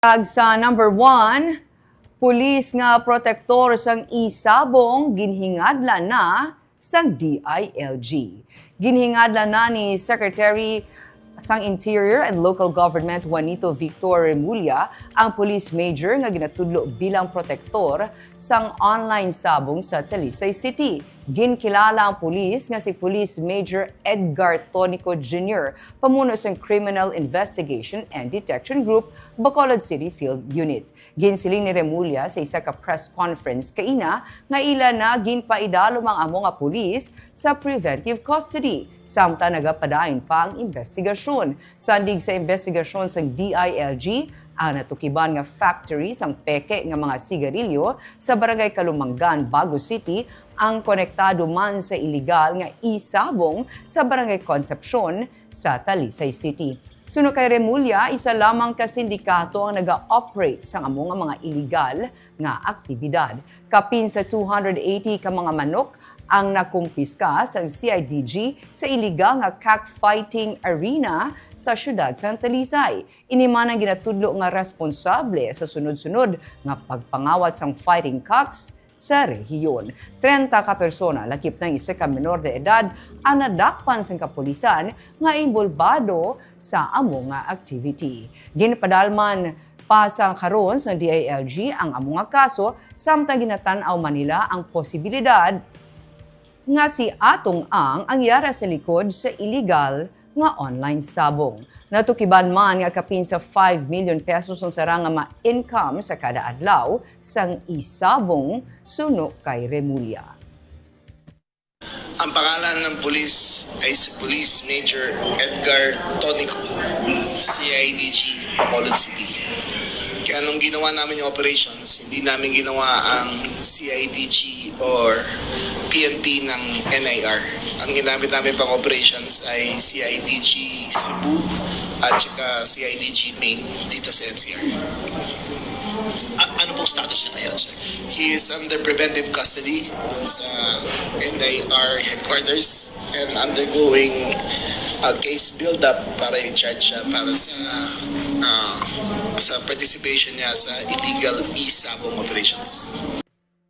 Ag sa number 1, pulis nga protektor sang E-sabong ginhingadla na sang DILG. Ginhingadla na ni Secretary sang Interior and Local Government Juanito Victor Remulla ang police major nga ginatudlo bilang protektor sang online sabong sa Talisay City. Ginkilala ang pulis nga si Police Major Edgar Tonico Jr., pamuno sa Criminal Investigation and Detection Group, Bacolod City Field Unit. Ginsiling ni Remulla sa isa ka press conference kaina nga ila na ginpaidalo ang amo nga pulis sa preventive custody. Samtang nagapadayon pa ang investigasyon. Sandig sa investigasyon sa DILG, ang natukiban nga factory sang peke nga mga sigarilyo sa Barangay Kalumanggan, Bago City ang konektado man sa iligal nga E-sabong sa Barangay Concepcion sa Talisay City. Suno kay Remulla, isa lamang ka sindikato ang naga-operate sa among mga iligal nga aktibidad. Kapin sa 280 ka mga manok ang nakumpiska sa CIDG sa iligal nga cockfighting arena sa syudad sa Talisay. Iniman ang ginatudlo nga responsable sa sunod-sunod nga pagpangawat sang fighting cocks sa rehiyon. 30 ka persona, lakip ng isa ka menor de edad, ang nadakpan sa kapulisan nga involvado sa among nga activity. Ginpadalman pa sa karon sa DILG ang among nga kaso, samtang ginatan-aw Manila ang posibilidad nga si Atong ang yara sa likod sa illegal nga online sabong. Natukiban man nga kapin sa 5 million pesos ang sarang nga ma-income sa kada adlaw sang E-sabong suno kay Remulla. Ang pangalan ng pulis ay si Police Major Edgar Tonico, CIDG, Bacolod City. Kaya nung ginawa namin yung operations, hindi namin ginawa ang CIDG or PNP ng NIR. Ang ginamit namin pang operations ay CIDG Cebu at saka CIDG Main dito sa NCR. Ano pong status niya ngayon, sir? He is under preventive custody dun sa NIR headquarters and undergoing a case build-up para i-charge siya para sa participation niya sa illegal E-sabong operations.